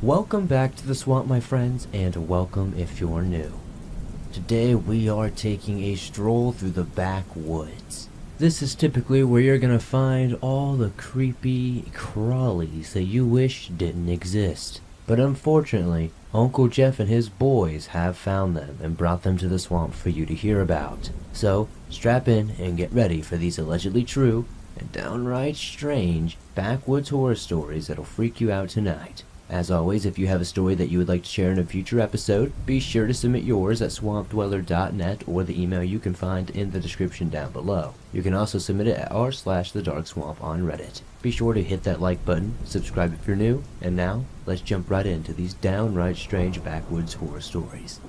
Welcome back to the swamp, my friends, and welcome if you're new. Today we are taking a stroll through the backwoods. This is typically where you're gonna find all the creepy crawlies that you wish didn't exist. But unfortunately, Uncle Jeff and his boys have found them and brought them to the swamp for you to hear about. So, strap in and get ready for these allegedly true and downright strange backwoods horror stories that'll freak you out tonight. As always, if you have a story that you would like to share in a future episode, be sure to submit yours at swampdweller.net or the email you can find in the description down below. You can also submit it at r/thedarkswamp on Reddit. Be sure to hit that like button, subscribe if you're new, and now, let's jump right into these downright strange backwoods horror stories.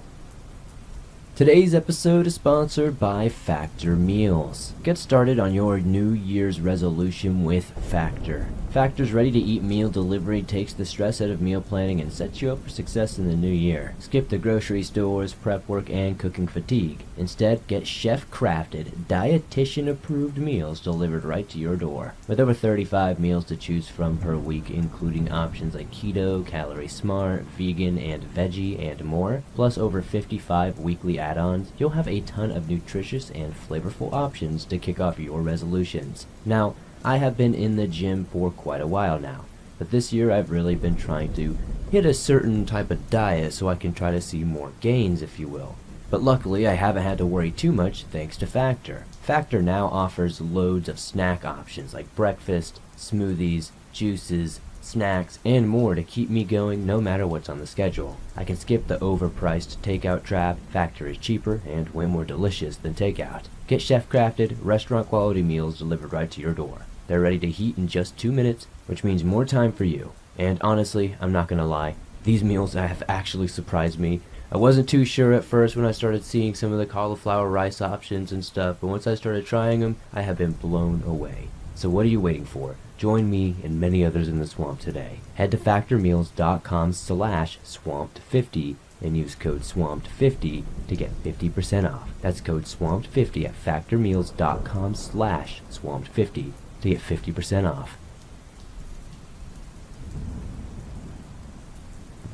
Today's episode is sponsored by Factor Meals. Get started on your New Year's resolution with Factor. Factor's ready-to-eat meal delivery takes the stress out of meal planning and sets you up for success in the new year. Skip the grocery stores, prep work, and cooking fatigue. Instead, get chef-crafted, dietitian-approved meals delivered right to your door. With over 35 meals to choose from per week, including options like keto, calorie smart, vegan, and veggie, and more, plus over 55 weekly add-ons, you'll have a ton of nutritious and flavorful options to kick off your resolutions. Now, I have been in the gym for quite a while now, but this year I've really been trying to hit a certain type of diet so I can try to see more gains, if you will. But luckily I haven't had to worry too much thanks to Factor. Factor now offers loads of snack options like breakfast, smoothies, juices, snacks, and more to keep me going no matter what's on the schedule. I can skip the overpriced takeout trap. Factor is cheaper and way more delicious than takeout. Get chef-crafted, restaurant-quality meals delivered right to your door. They're ready to heat in just 2 minutes, which means more time for you. And honestly, I'm not gonna lie, these meals have actually surprised me. I wasn't too sure at first when I started seeing some of the cauliflower rice options and stuff, but once I started trying them, I have been blown away. So what are you waiting for? Join me and many others in the swamp today. Head to factormeals.com/swamped50 and use code SWAMPED50 to get 50% off. That's code SWAMPED50 at factormeals.com/swamped50 to get 50% off.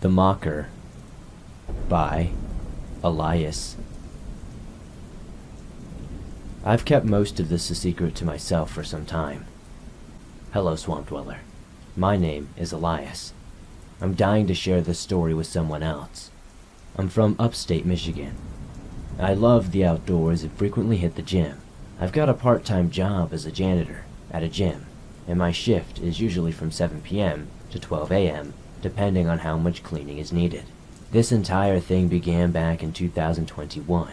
The Mocker by Elias. I've kept most of this a secret to myself for some time. Hello, Swamp Dweller. My name is Elias. I'm dying to share this story with someone else. I'm from upstate Michigan. I love the outdoors and frequently hit the gym. I've got a part-time job as a janitor at a gym, and my shift is usually from 7 p.m. to 12 a.m., depending on how much cleaning is needed. This entire thing began back in 2021,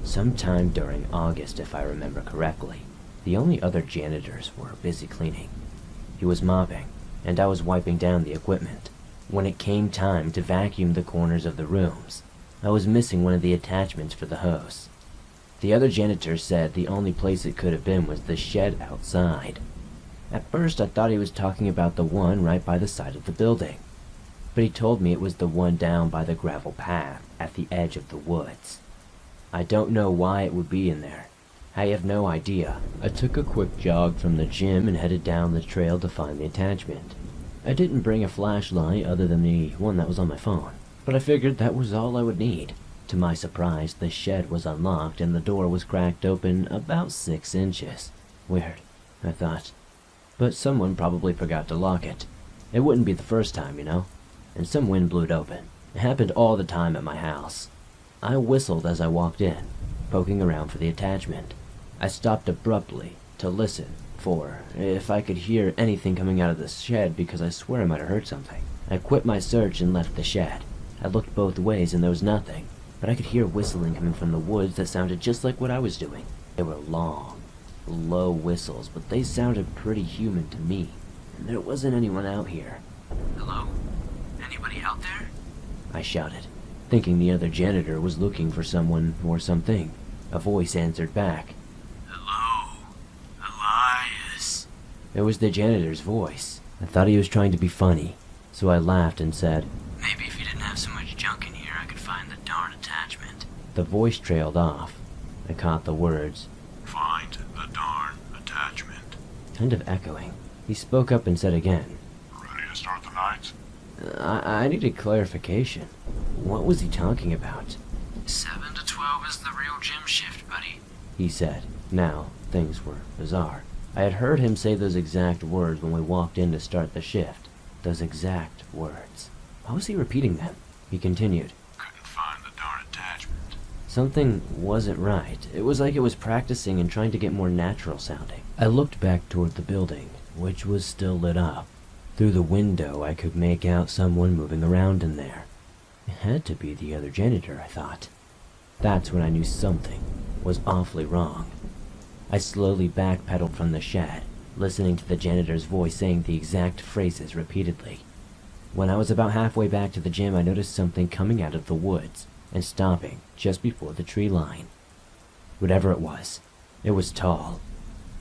sometime during August if I remember correctly. The only other janitors were busy cleaning. He was mopping, and I was wiping down the equipment. When it came time to vacuum the corners of the rooms, I was missing one of the attachments for the hose. The other janitor said the only place it could have been was the shed outside. At first I thought he was talking about the one right by the side of the building, but he told me it was the one down by the gravel path at the edge of the woods. I don't know why it would be in there. I have no idea. I took a quick jog from the gym and headed down the trail to find the attachment. I didn't bring a flashlight other than the one that was on my phone, but I figured that was all I would need. To my surprise, the shed was unlocked and the door was cracked open about 6 inches. Weird, I thought. But someone probably forgot to lock it. It wouldn't be the first time, you know. And some wind blew it open. It happened all the time at my house. I whistled as I walked in, poking around for the attachment. I stopped abruptly to listen for if I could hear anything coming out of the shed because I swear I might have heard something. I quit my search and left the shed. I looked both ways and there was nothing, but I could hear whistling coming from the woods that sounded just like what I was doing. They were long, low whistles, but they sounded pretty human to me, and there wasn't anyone out here. Hello? Anybody out there? I shouted, thinking the other janitor was looking for someone or something. A voice answered back. Hello? Elias? It was the janitor's voice. I thought he was trying to be funny, so I laughed and said, Maybe if you didn't have so much junk in here, I could find the darn attachment. The voice trailed off. I caught the words. Find the darn attachment. Kind of echoing. He spoke up and said again. Ready to start the night? I needed clarification. What was he talking about? 7 to 12 is the real gym shift, buddy. He said. Now, things were bizarre. I had heard him say those exact words when we walked in to start the shift. Those exact words. Why was he repeating them? He continued. Couldn't find the darn attachment. Something wasn't right. It was like it was practicing and trying to get more natural sounding. I looked back toward the building, which was still lit up. Through the window, I could make out someone moving around in there. It had to be the other janitor, I thought. That's when I knew something was awfully wrong. I slowly backpedaled from the shed, listening to the janitor's voice saying the exact phrases repeatedly. When I was about halfway back to the gym, I noticed something coming out of the woods and stopping just before the tree line. Whatever it was tall.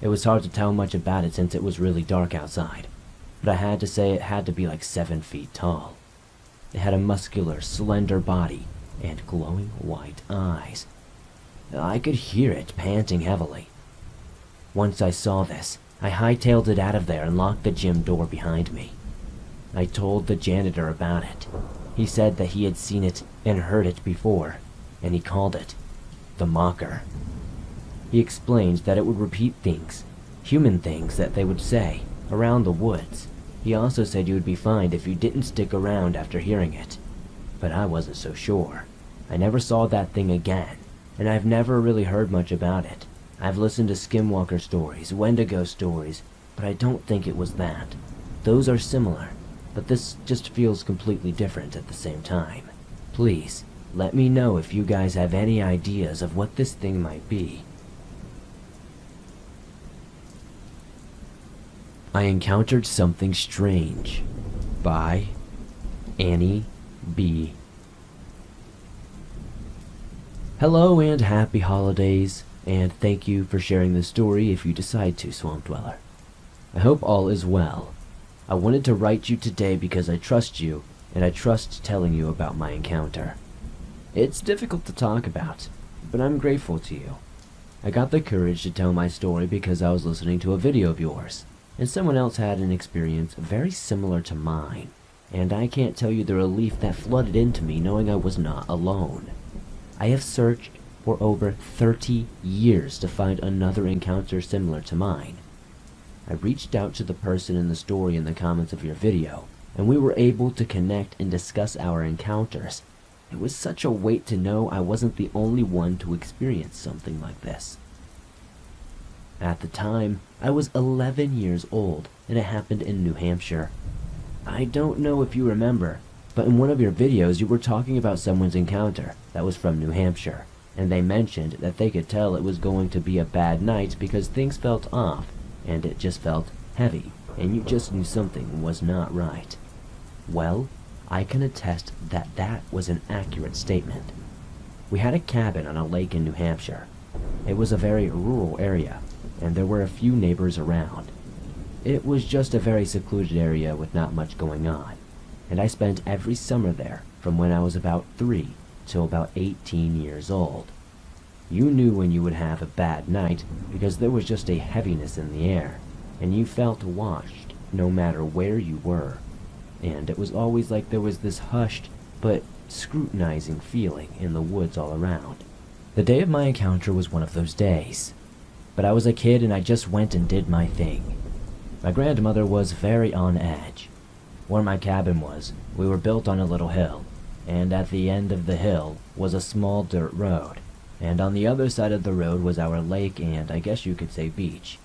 It was hard to tell much about it since it was really dark outside, but I had to say it had to be like 7 feet tall. It had a muscular, slender body and glowing white eyes. I could hear it panting heavily. Once I saw this, I hightailed it out of there and locked the gym door behind me. I told the janitor about it. He said that he had seen it and heard it before, and he called it the Mocker. He explained that it would repeat things, human things that they would say, around the woods. He also said you would be fined if you didn't stick around after hearing it. But I wasn't so sure. I never saw that thing again, and I've never really heard much about it. I've listened to Skinwalker stories, Wendigo stories, but I don't think it was that. Those are similar, but this just feels completely different at the same time. Please, let me know if you guys have any ideas of what this thing might be. I encountered something strange. By Annie B. Hello and happy holidays, and thank you for sharing this story if you decide to, Swamp Dweller. I hope all is well. I wanted to write you today because I trust you, and I trust telling you about my encounter. It's difficult to talk about, but I'm grateful to you. I got the courage to tell my story because I was listening to a video of yours, and someone else had an experience very similar to mine, and I can't tell you the relief that flooded into me knowing I was not alone. I have searched for over 30 years to find another encounter similar to mine. I reached out to the person in the story in the comments of your video, and we were able to connect and discuss our encounters. It was such a weight to know I wasn't the only one to experience something like this. At the time, I was 11 years old, and it happened in New Hampshire. I don't know if you remember, but in one of your videos you were talking about someone's encounter that was from New Hampshire, and they mentioned that they could tell it was going to be a bad night because things felt off, and it just felt heavy, and you just knew something was not right. Well, I can attest that that was an accurate statement. We had a cabin on a lake in New Hampshire. It was a very rural area, and there were a few neighbors around. It was just a very secluded area with not much going on, and I spent every summer there from when I was about 3 till about 18 years old. You knew when you would have a bad night because there was just a heaviness in the air, and you felt watched no matter where you were, and it was always like there was this hushed but scrutinizing feeling in the woods all around. The day of my encounter was one of those days, but I was a kid and I just went and did my thing. My grandmother was very on edge. Where my cabin was, we were built on a little hill, and at the end of the hill was a small dirt road, and on the other side of the road was our lake and I guess you could say beach.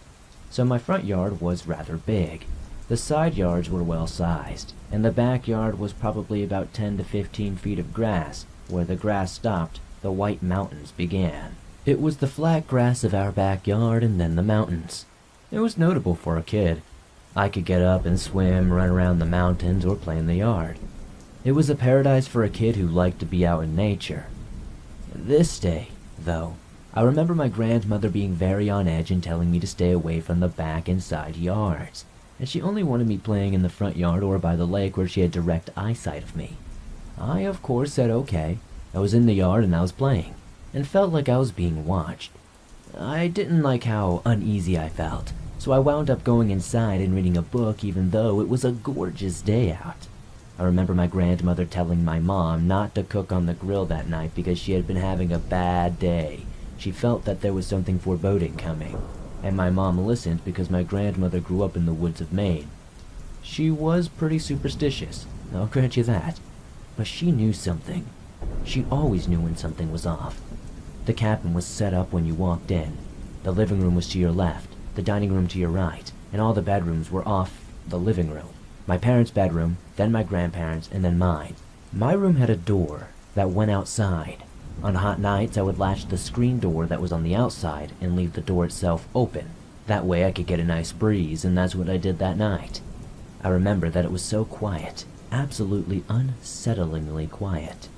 So my front yard was rather big. The side yards were well sized, and the backyard was probably about 10 to 15 feet of grass. Where the grass stopped, the White Mountains began. It was the flat grass of our backyard and then the mountains. It was notable for a kid. I could get up and swim, run around the mountains, or play in the yard. It was a paradise for a kid who liked to be out in nature. This day, though, I remember my grandmother being very on edge and telling me to stay away from the back and side yards, and she only wanted me playing in the front yard or by the lake where she had direct eyesight of me. I, of course, said okay. I was in the yard and I was playing, and felt like I was being watched. I didn't like how uneasy I felt, so I wound up going inside and reading a book even though it was a gorgeous day out. I remember my grandmother telling my mom not to cook on the grill that night because she had been having a bad day. She felt that there was something foreboding coming, and my mom listened because my grandmother grew up in the woods of Maine. She was pretty superstitious, I'll grant you that, but she knew something. She always knew when something was off. The cabin was set up when you walked in. The living room was to your left, the dining room to your right, and all the bedrooms were off the living room. My parents' bedroom, then my grandparents', and then mine. My room had a door that went outside. On hot nights, I would latch the screen door that was on the outside and leave the door itself open. That way I could get a nice breeze, and that's what I did that night. I remember that it was so quiet, absolutely unsettlingly quiet.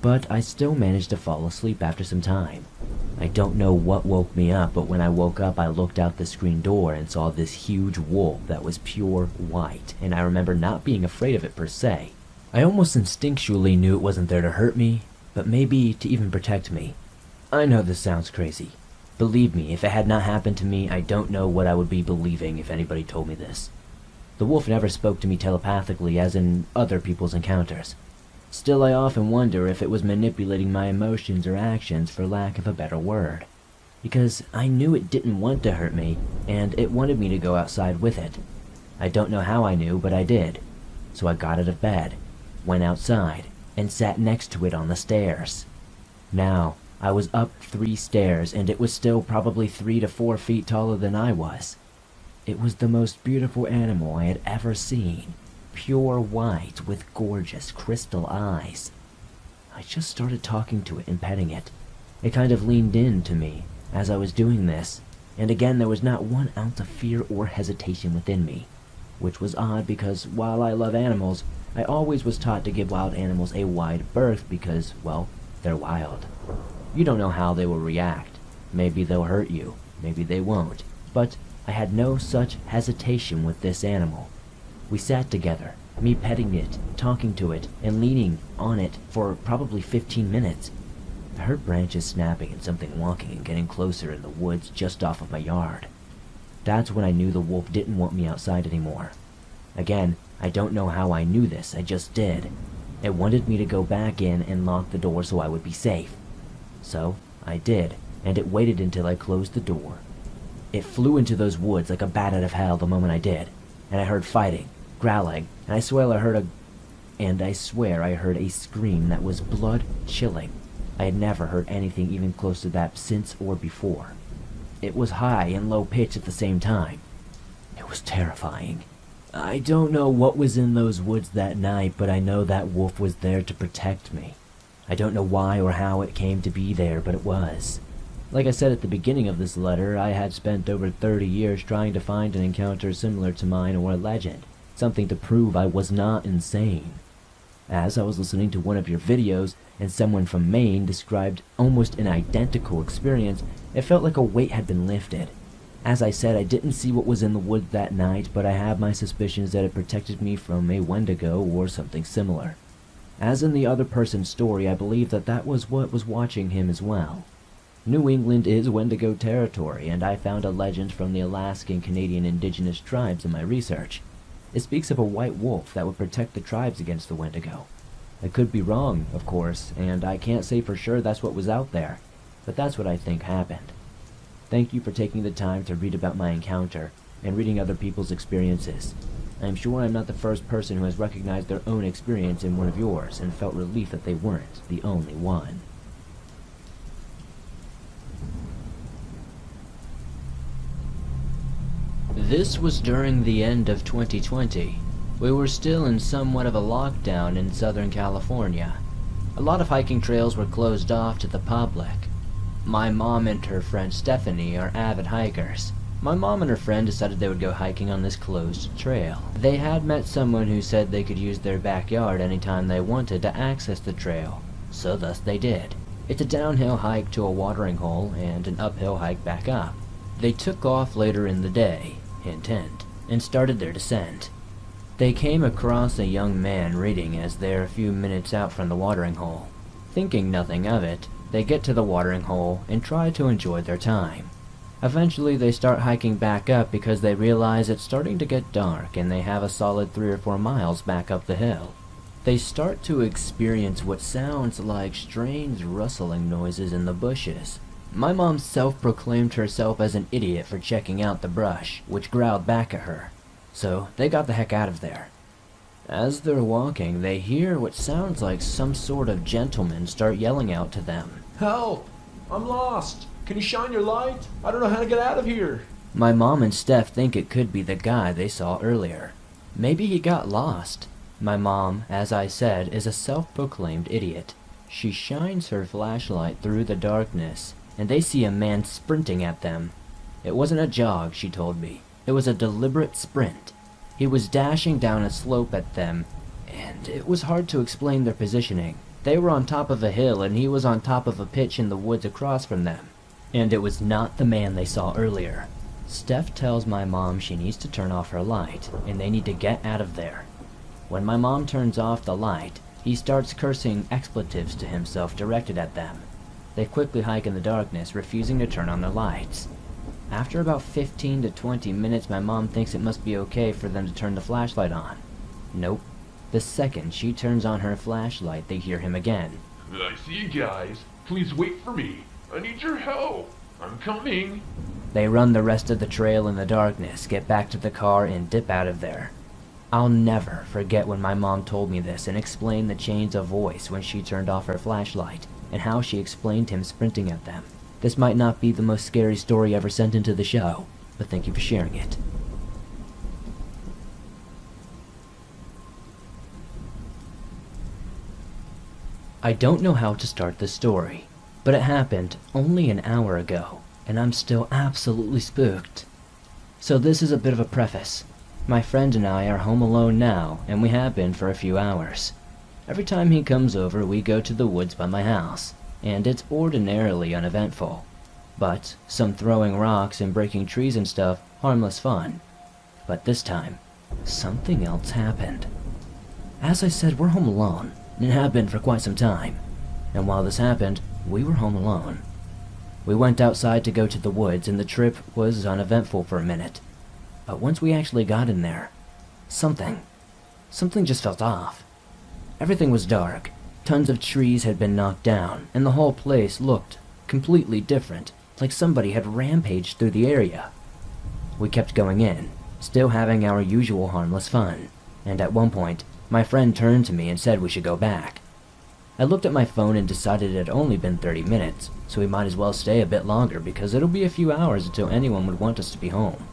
But I still managed to fall asleep after some time. I don't know what woke me up, but when I woke up I looked out the screen door and saw this huge wolf that was pure white, and I remember not being afraid of it per se. I almost instinctually knew it wasn't there to hurt me, but maybe to even protect me. I know this sounds crazy. Believe me, if it had not happened to me, I don't know what I would be believing if anybody told me this. The wolf never spoke to me telepathically as in other people's encounters. Still, I often wonder if it was manipulating my emotions or actions, for lack of a better word. Because I knew it didn't want to hurt me, and it wanted me to go outside with it. I don't know how I knew, but I did. So I got out of bed, went outside, and sat next to it on the stairs. Now, I was up 3 stairs, and it was still probably 3 to 4 feet taller than I was. It was the most beautiful animal I had ever seen. Pure white with gorgeous crystal eyes. I just started talking to it and petting it. It kind of leaned in to me as I was doing this, and again there was not 1 ounce of fear or hesitation within me, which was odd because while I love animals, I always was taught to give wild animals a wide berth because, well, they're wild. You don't know how they will react. Maybe they'll hurt you, maybe they won't, but I had no such hesitation with this animal. We sat together, me petting it, talking to it, and leaning on it for probably 15 minutes. I heard branches snapping and something walking and getting closer in the woods just off of my yard. That's when I knew the wolf didn't want me outside anymore. Again, I don't know how I knew this, I just did. It wanted me to go back in and lock the door so I would be safe. So, I did, and it waited until I closed the door. It flew into those woods like a bat out of hell the moment I did, and I heard fighting, growling, and I swear I heard a scream that was blood-chilling. I had never heard anything even close to that since or before. It was high and low pitch at the same time. It was terrifying. I don't know what was in those woods that night, but I know that wolf was there to protect me. I don't know why or how it came to be there, but it was. Like I said at the beginning of this letter, I had spent over 30 years trying to find an encounter similar to mine or a legend, something to prove I was not insane. As I was listening to one of your videos, and someone from Maine described almost an identical experience, it felt like a weight had been lifted. As I said, I didn't see what was in the woods that night, but I have my suspicions that it protected me from a Wendigo or something similar. As in the other person's story, I believe that was what was watching him as well. New England is Wendigo territory, and I found a legend from the Alaskan Canadian indigenous tribes in my research. It speaks of a white wolf that would protect the tribes against the Wendigo. I could be wrong, of course, and I can't say for sure that's what was out there, but that's what I think happened. Thank you for taking the time to read about my encounter and reading other people's experiences. I am sure I'm not the first person who has recognized their own experience in one of yours and felt relief that they weren't the only one. This was during the end of 2020. We were still in somewhat of a lockdown in Southern California. A lot of hiking trails were closed off to the public. My mom and her friend Stephanie are avid hikers. My mom and her friend decided they would go hiking on this closed trail. They had met someone who said they could use their backyard anytime they wanted to access the trail, so thus they did. It's a downhill hike to a watering hole and an uphill hike back up. They took off later in the day, hint hint, and started their descent. They came across a young man reading as they're a few minutes out from the watering hole. Thinking nothing of it, they get to the watering hole and try to enjoy their time. Eventually they start hiking back up because they realize it's starting to get dark and they have a solid 3 or 4 miles back up the hill. They start to experience what sounds like strange rustling noises in the bushes. My mom self-proclaimed herself as an idiot for checking out the brush, which growled back at her. So they got the heck out of there. As they're walking, they hear what sounds like some sort of gentleman start yelling out to them. Help! I'm lost! Can you shine your light? I don't know how to get out of here! My mom and Steph think it could be the guy they saw earlier. Maybe he got lost. My mom, as I said, is a self-proclaimed idiot. She shines her flashlight through the darkness, and they see a man sprinting at them. It wasn't a jog, she told me. It was a deliberate sprint. He was dashing down a slope at them, and it was hard to explain their positioning. They were on top of a hill, and he was on top of a pitch in the woods across from them. And it was not the man they saw earlier. Steph tells my mom she needs to turn off her light, and they need to get out of there. When my mom turns off the light, he starts cursing expletives to himself directed at them. They quickly hike in the darkness, refusing to turn on their lights. After about 15 to 20 minutes, my mom thinks it must be okay for them to turn the flashlight on. Nope. The second she turns on her flashlight, they hear him again. I see you guys. Please wait for me. I need your help. I'm coming. They run the rest of the trail in the darkness, get back to the car, and dip out of there. I'll never forget when my mom told me this and explained the change of voice when she turned off her flashlight, and how she explained him sprinting at them. This might not be the most scary story ever sent into the show, but thank you for sharing it. I don't know how to start this story, but it happened only an hour ago, and I'm still absolutely spooked. So this is a bit of a preface. My friend and I are home alone now, and we have been for a few hours. Every time he comes over, we go to the woods by my house, and it's ordinarily uneventful. But some throwing rocks and breaking trees and stuff, harmless fun. But this time, something else happened. As I said, we're home alone, and have been for quite some time. And while this happened, we were home alone. We went outside to go to the woods, and the trip was uneventful for a minute. But once we actually got in there, something just felt off. Everything was dark. Tons of trees had been knocked down, and the whole place looked completely different, like somebody had rampaged through the area. We kept going in, still having our usual harmless fun, and at one point, my friend turned to me and said we should go back. I looked at my phone and decided it had only been 30 minutes, so we might as well stay a bit longer because it'll be a few hours until anyone would want us to be home.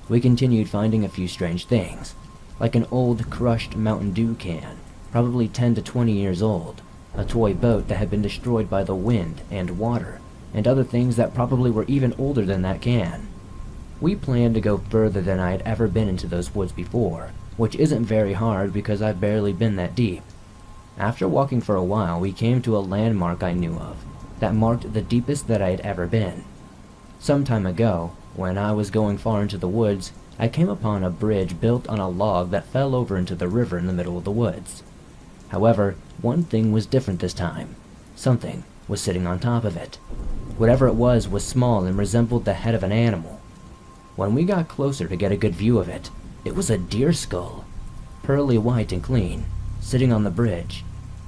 We continued finding a few strange things, like an old crushed Mountain Dew can, probably 10 to 20 years old, a toy boat that had been destroyed by the wind and water, and other things that probably were even older than that can. We planned to go further than I had ever been into those woods before, which isn't very hard because I've barely been that deep. After walking for a while, we came to a landmark I knew of, that marked the deepest that I had ever been. Some time ago, when I was going far into the woods, I came upon a bridge built on a log that fell over into the river in the middle of the woods. However, one thing was different this time. Something was sitting on top of it. Whatever it was small and resembled the head of an animal. When we got closer to get a good view of it, it was a deer skull, pearly white and clean, sitting on the bridge,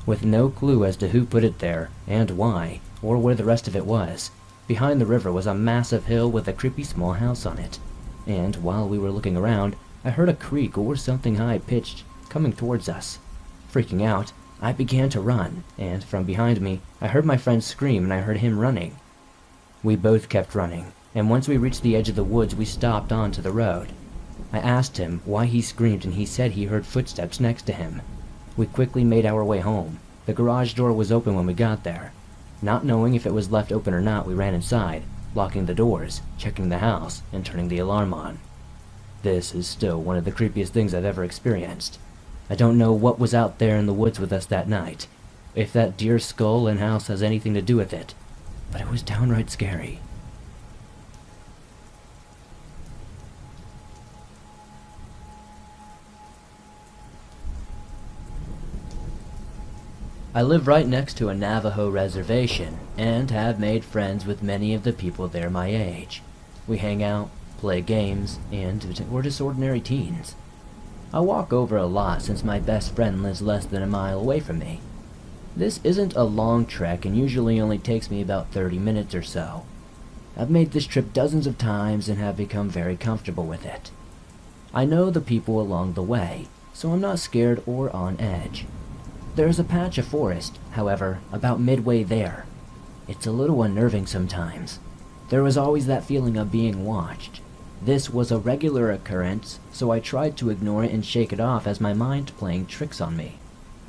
with no clue as to who put it there, and why, or where the rest of it was. Behind the river was a massive hill with a creepy small house on it, and while we were looking around, I heard a creak or something high-pitched coming towards us. Freaking out, I began to run, and from behind me, I heard my friend scream and I heard him running. We both kept running, and once we reached the edge of the woods, we stopped onto the road. I asked him why he screamed, and he said he heard footsteps next to him. We quickly made our way home. The garage door was open when we got there. Not knowing if it was left open or not, we ran inside, locking the doors, checking the house, and turning the alarm on. This is still one of the creepiest things I've ever experienced. I don't know what was out there in the woods with us that night, if that deer skull and house has anything to do with it, but it was downright scary. I live right next to a Navajo reservation, and have made friends with many of the people there my age. We hang out, play games, and we're just ordinary teens. I walk over a lot since my best friend lives less than a mile away from me. This isn't a long trek and usually only takes me about 30 minutes or so. I've made this trip dozens of times and have become very comfortable with it. I know the people along the way, so I'm not scared or on edge. There is a patch of forest, however, about midway there. It's a little unnerving sometimes. There was always that feeling of being watched. This was a regular occurrence, so I tried to ignore it and shake it off as my mind playing tricks on me.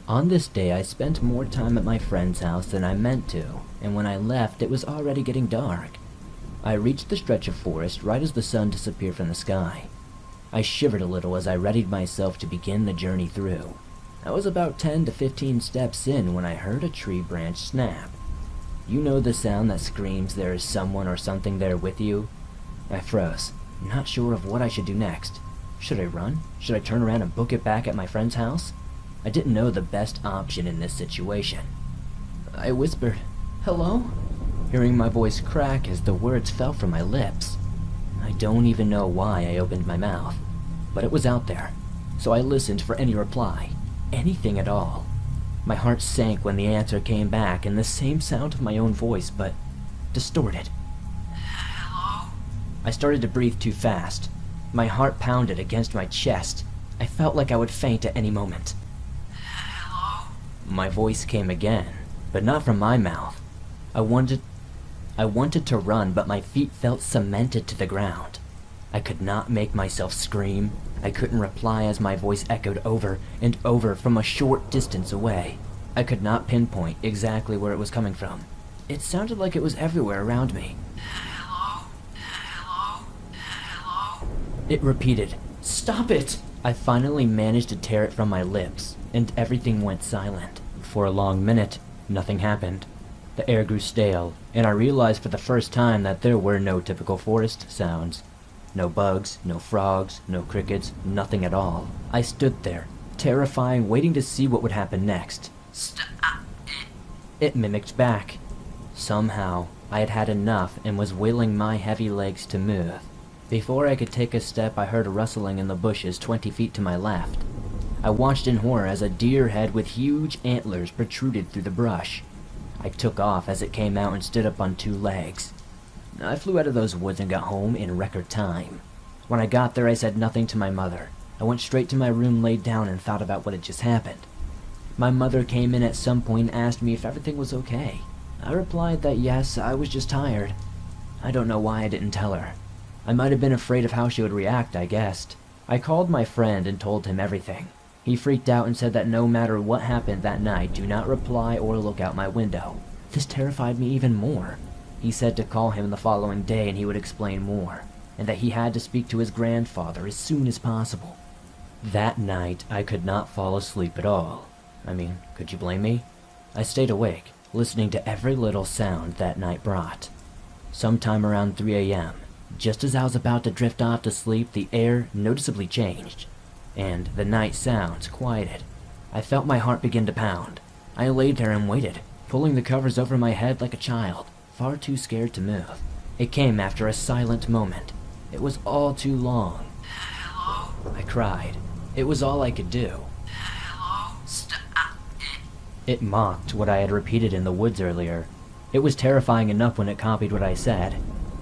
On this day I spent more time at my friend's house than I meant to, and when I left it was already getting dark. I reached the stretch of forest right as the sun disappeared from the sky. I shivered a little as I readied myself to begin the journey through. I was about 10 to 15 steps in when I heard a tree branch snap. You know the sound that screams there is someone or something there with you? I froze, not sure of what I should do next. Should I run? Should I turn around and book it back at my friend's house? I didn't know the best option in this situation. I whispered, "Hello?" hearing my voice crack as the words fell from my lips. I don't even know why I opened my mouth, but it was out there, so I listened for any reply, anything at all. My heart sank when the answer came back in the same sound of my own voice, but distorted. Hello? I started to breathe too fast. My heart pounded against my chest. I felt like I would faint at any moment. Hello? My voice came again, but not from my mouth. I wanted to run, but my feet felt cemented to the ground. I could not make myself scream. I couldn't reply as my voice echoed over and over from a short distance away. I could not pinpoint exactly where it was coming from. It sounded like it was everywhere around me. Hello? Hello? Hello? It repeated, "Stop it!" I finally managed to tear it from my lips, and everything went silent. For a long minute, nothing happened. The air grew stale, and I realized for the first time that there were no typical forest sounds. No bugs, no frogs, no crickets, nothing at all. I stood there, terrifying, waiting to see what would happen next. Stop it. It mimicked back. Somehow, I had had enough and was willing my heavy legs to move. Before I could take a step, I heard a rustling in the bushes 20 feet to my left. I watched in horror as a deer head with huge antlers protruded through the brush. I took off as it came out and stood up on 2 legs. I flew out of those woods and got home in record time. When I got there, I said nothing to my mother. I went straight to my room, laid down, and thought about what had just happened. My mother came in at some point and asked me if everything was okay. I replied that yes, I was just tired. I don't know why I didn't tell her. I might have been afraid of how she would react, I guessed. I called my friend and told him everything. He freaked out and said that no matter what happened that night, do not reply or look out my window. This terrified me even more. He said to call him the following day and he would explain more, and that he had to speak to his grandfather as soon as possible. That night, I could not fall asleep at all. I mean, could you blame me? I stayed awake, listening to every little sound that night brought. Sometime around 3 a.m., just as I was about to drift off to sleep, the air noticeably changed, and the night sounds quieted. I felt my heart begin to pound. I laid there and waited, pulling the covers over my head like a child, far too scared to move. It came after a silent moment. It was all too long. Hello? I cried. It was all I could do. Hello? Stop it. It mocked what I had repeated in the woods earlier. It was terrifying enough when it copied what I said.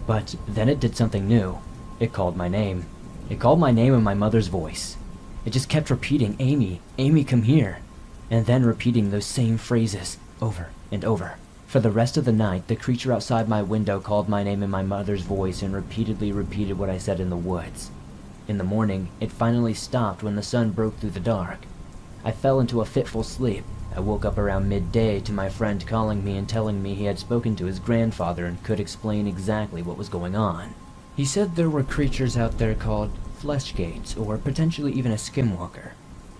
But then it did something new. It called my name. It called my name in my mother's voice. It just kept repeating, "Amy, Amy, come here," and then repeating those same phrases over and over. For the rest of the night, the creature outside my window called my name in my mother's voice and repeatedly repeated what I said in the woods. In the morning, it finally stopped when the sun broke through the dark. I fell into a fitful sleep. I woke up around midday to my friend calling me and telling me he had spoken to his grandfather and could explain exactly what was going on. He said there were creatures out there called fleshgates, or potentially even a skinwalker.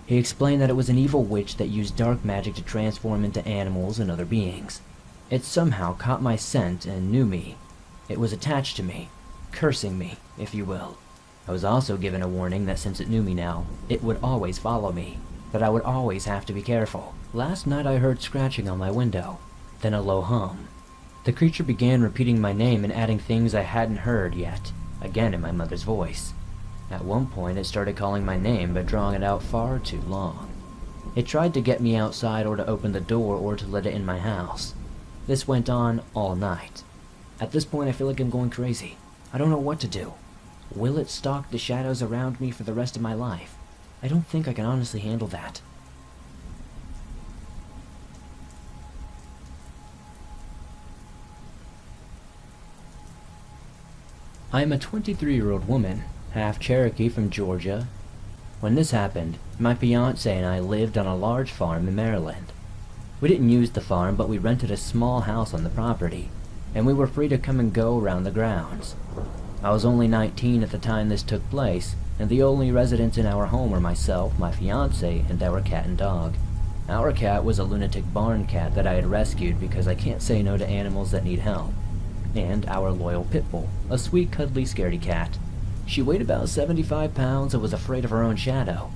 He explained that it was an evil witch that used dark magic to transform into animals and other beings. It somehow caught my scent and knew me. It was attached to me, cursing me, if you will. I was also given a warning that since it knew me now, it would always follow me, that I would always have to be careful. Last night I heard scratching on my window, then a low hum. The creature began repeating my name and adding things I hadn't heard yet, again in my mother's voice. At one point, it started calling my name, but drawing it out far too long. It tried to get me outside or to open the door or to let it in my house. This went on all night. At this point, I feel like I'm going crazy. I don't know what to do. Will it stalk the shadows around me for the rest of my life? I don't think I can honestly handle that. I am a 23-year-old woman, half Cherokee from Georgia. When this happened, my fiancé and I lived on a large farm in Maryland. We didn't use the farm, but we rented a small house on the property, and we were free to come and go around the grounds. I was only 19 at the time this took place, and the only residents in our home were myself, my fiancé, and our cat and dog. Our cat was a lunatic barn cat that I had rescued because I can't say no to animals that need help. And our loyal pit bull, a sweet, cuddly, scaredy cat. She weighed about 75 pounds and was afraid of her own shadow.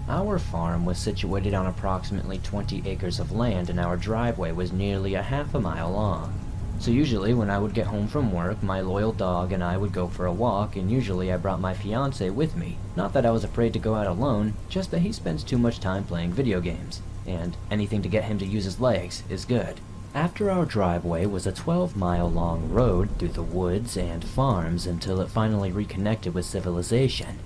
Our farm was situated on approximately 20 acres of land, and our driveway was nearly a half a mile long. So usually when I would get home from work, my loyal dog and I would go for a walk, and usually I brought my fiancé with me. Not that I was afraid to go out alone, just that he spends too much time playing video games, and anything to get him to use his legs is good. After our driveway was a 12-mile-long road through the woods and farms until it finally reconnected with civilization.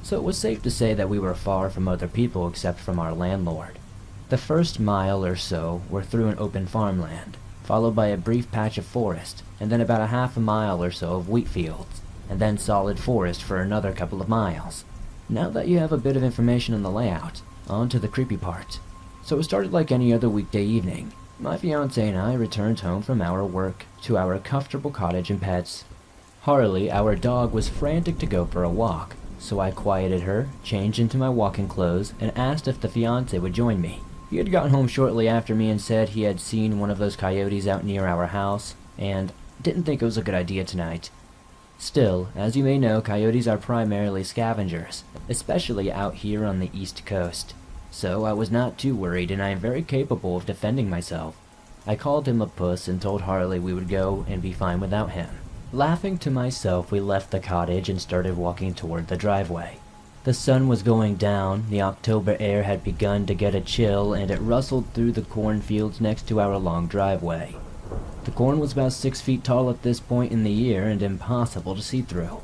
So it was safe to say that we were far from other people except from our landlord. The first mile or so were through an open farmland, followed by a brief patch of forest, and then about a half a mile or so of wheat fields, and then solid forest for another couple of miles. Now that you have a bit of information on the layout, on to the creepy part. So it started like any other weekday evening. My fiancé and I returned home from our work to our comfortable cottage and pets. Harley, our dog, was frantic to go for a walk, so I quieted her, changed into my walking clothes, and asked if the fiancé would join me. He had gotten home shortly after me and said he had seen one of those coyotes out near our house, and didn't think it was a good idea tonight. Still, as you may know, coyotes are primarily scavengers, especially out here on the East Coast. So I was not too worried, and I am very capable of defending myself. I called him a puss and told Harley we would go and be fine without him. Laughing to myself, we left the cottage and started walking toward the driveway. The sun was going down, the October air had begun to get a chill, and it rustled through the cornfields next to our long driveway. The corn was about 6 feet tall at this point in the year and impossible to see through.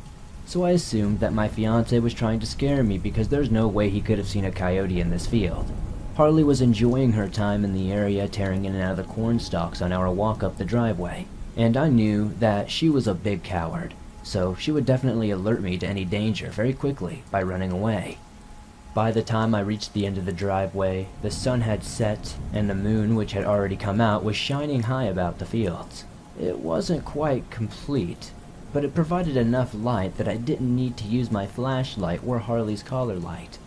So I assumed that my fiancé was trying to scare me because there's no way he could have seen a coyote in this field. Harley was enjoying her time in the area, tearing in and out of the corn stalks on our walk up the driveway, and I knew that she was a big coward, so she would definitely alert me to any danger very quickly by running away. By the time I reached the end of the driveway, the sun had set, and the moon, which had already come out, was shining high about the fields. It wasn't quite complete, but it provided enough light that I didn't need to use my flashlight or Harley's collar light.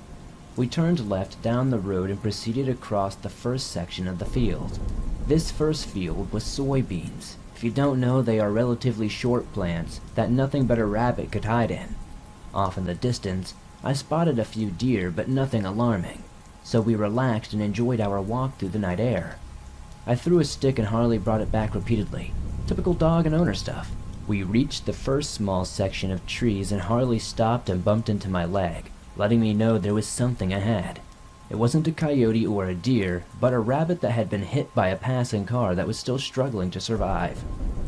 We turned left down the road and proceeded across the first section of the field. This first field was soybeans. If you don't know, they are relatively short plants that nothing but a rabbit could hide in. Off in the distance, I spotted a few deer, but nothing alarming, so we relaxed and enjoyed our walk through the night air. I threw a stick and Harley brought it back repeatedly. Typical dog and owner stuff. We reached the first small section of trees and Harley stopped and bumped into my leg, letting me know there was something ahead. It wasn't a coyote or a deer, but a rabbit that had been hit by a passing car that was still struggling to survive.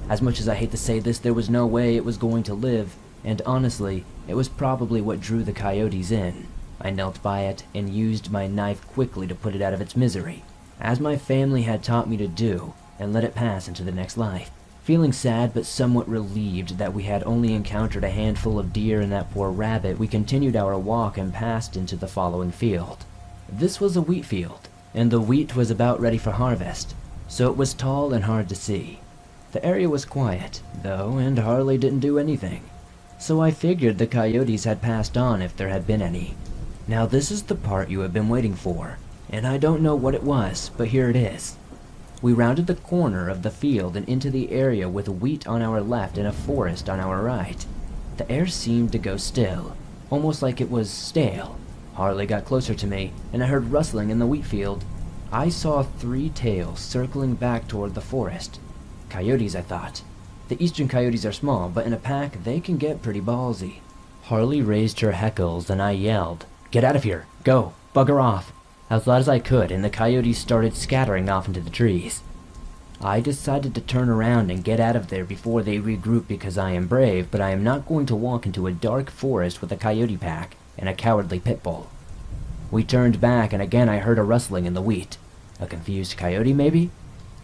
As much as I hate to say this, there was no way it was going to live, and honestly, it was probably what drew the coyotes in. I knelt by it and used my knife quickly to put it out of its misery, as my family had taught me to do, and let it pass into the next life. Feeling sad but somewhat relieved that we had only encountered a handful of deer and that poor rabbit, we continued our walk and passed into the following field. This was a wheat field, and the wheat was about ready for harvest, so it was tall and hard to see. The area was quiet, though, and Harley didn't do anything. So I figured the coyotes had passed on if there had been any. Now this is the part you have been waiting for, and I don't know what it was, but here it is. We rounded the corner of the field and into the area with wheat on our left and a forest on our right. The air seemed to go still, almost like it was stale. Harley got closer to me, and I heard rustling in the wheat field. I saw 3 tails circling back toward the forest. Coyotes, I thought. The eastern coyotes are small, but in a pack they can get pretty ballsy. Harley raised her heckles and I yelled, "Get out of here! Go! Bugger off!" as loud as I could, and the coyotes started scattering off into the trees. I decided to turn around and get out of there before they regroup because I am brave, but I am not going to walk into a dark forest with a coyote pack and a cowardly pit bull. We turned back and again I heard a rustling in the wheat. A confused coyote, maybe?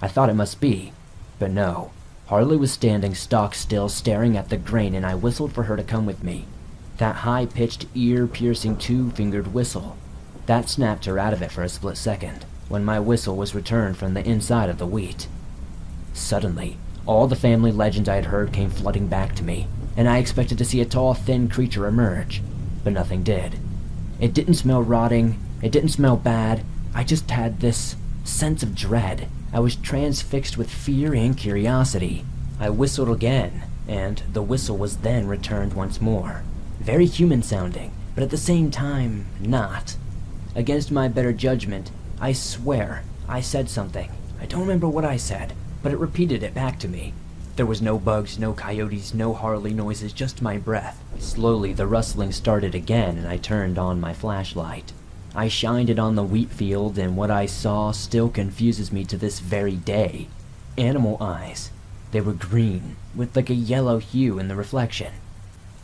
I thought it must be, but no. Harley was standing stock still staring at the grain, and I whistled for her to come with me. That high-pitched, ear-piercing two-fingered whistle. That snapped her out of it for a split second, when my whistle was returned from the inside of the wheat. Suddenly, all the family legends I had heard came flooding back to me, and I expected to see a tall, thin creature emerge, but nothing did. It didn't smell rotting, it didn't smell bad, I just had this sense of dread. I was transfixed with fear and curiosity. I whistled again, and the whistle was then returned once more. Very human sounding, but at the same time, not. Against my better judgment, I swear, I said something. I don't remember what I said, but it repeated it back to me. There was no bugs, no coyotes, no Harley noises, just my breath. Slowly the rustling started again and I turned on my flashlight. I shined it on the wheat field and what I saw still confuses me to this very day. Animal eyes. They were green, with like a yellow hue in the reflection.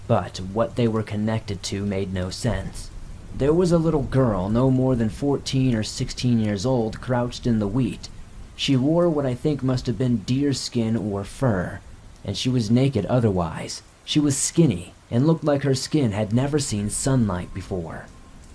But what they were connected to made no sense. There was a little girl, no more than 14 or 16 years old, crouched in the wheat. She wore what I think must have been deer skin or fur, and she was naked otherwise. She was skinny, and looked like her skin had never seen sunlight before.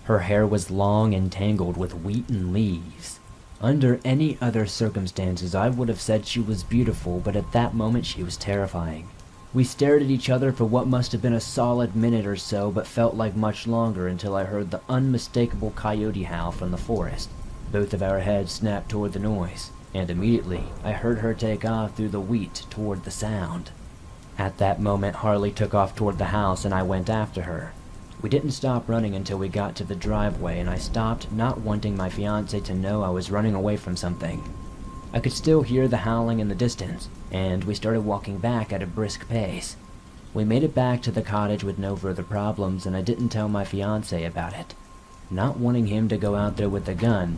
Her hair was long and tangled with wheaten leaves. Under any other circumstances I would have said she was beautiful, but at that moment she was terrifying. We stared at each other for what must have been a solid minute or so, but felt like much longer until I heard the unmistakable coyote howl from the forest. Both of our heads snapped toward the noise, and immediately I heard her take off through the wheat toward the sound. At that moment Harley took off toward the house and I went after her. We didn't stop running until we got to the driveway, and I stopped, not wanting my fiancé to know I was running away from something. I could still hear the howling in the distance, and we started walking back at a brisk pace. We made it back to the cottage with no further problems, and I didn't tell my fiancé about it. Not wanting him to go out there with a gun,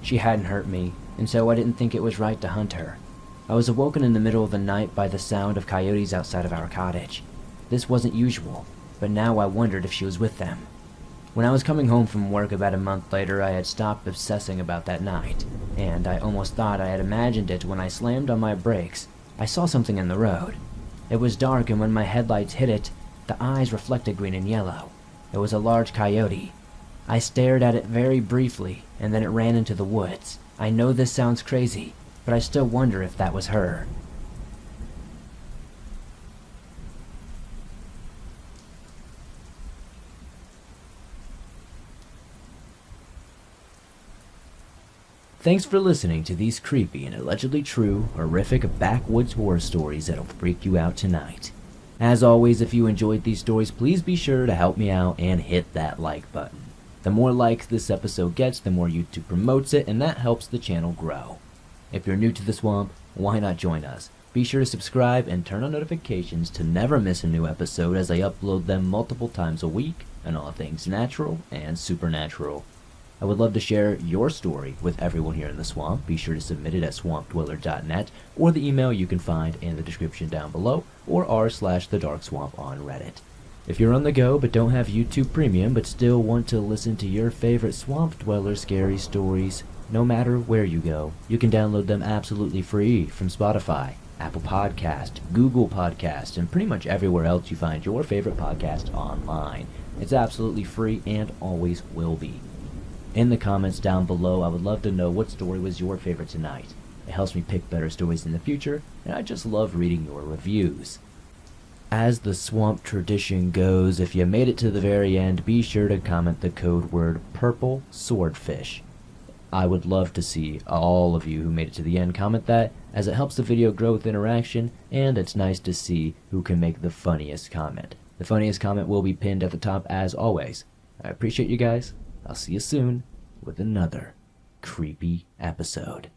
she hadn't hurt me, and so I didn't think it was right to hunt her. I was awoken in the middle of the night by the sound of coyotes outside of our cottage. This wasn't usual, but now I wondered if she was with them. When I was coming home from work about a month later, I had stopped obsessing about that night, and I almost thought I had imagined it when I slammed on my brakes. I saw something in the road. It was dark, and when my headlights hit it, the eyes reflected green and yellow. It was a large coyote. I stared at it very briefly, and then it ran into the woods. I know this sounds crazy, but I still wonder if that was her. Thanks for listening to these creepy and allegedly true, horrific backwoods horror stories that'll freak you out tonight. As always, if you enjoyed these stories, please be sure to help me out and hit that like button. The more likes this episode gets, the more YouTube promotes it, and that helps the channel grow. If you're new to the swamp, why not join us? Be sure to subscribe and turn on notifications to never miss a new episode, as I upload them multiple times a week on all things natural and supernatural. I would love to share your story with everyone here in the swamp. Be sure to submit it at swampdweller.net or the email you can find in the description down below, or r/thedarkswamp on Reddit. If you're on the go but don't have YouTube Premium but still want to listen to your favorite Swamp Dweller scary stories, no matter where you go, you can download them absolutely free from Spotify, Apple Podcast, Google Podcast, and pretty much everywhere else you find your favorite podcast online. It's absolutely free and always will be. In the comments down below, I would love to know what story was your favorite tonight. It helps me pick better stories in the future, and I just love reading your reviews. As the swamp tradition goes, if you made it to the very end, be sure to comment the code word purple swordfish. I would love to see all of you who made it to the end comment that, as it helps the video grow with interaction, and it's nice to see who can make the funniest comment. The funniest comment will be pinned at the top as always. I appreciate you guys. I'll see you soon with another creepy episode.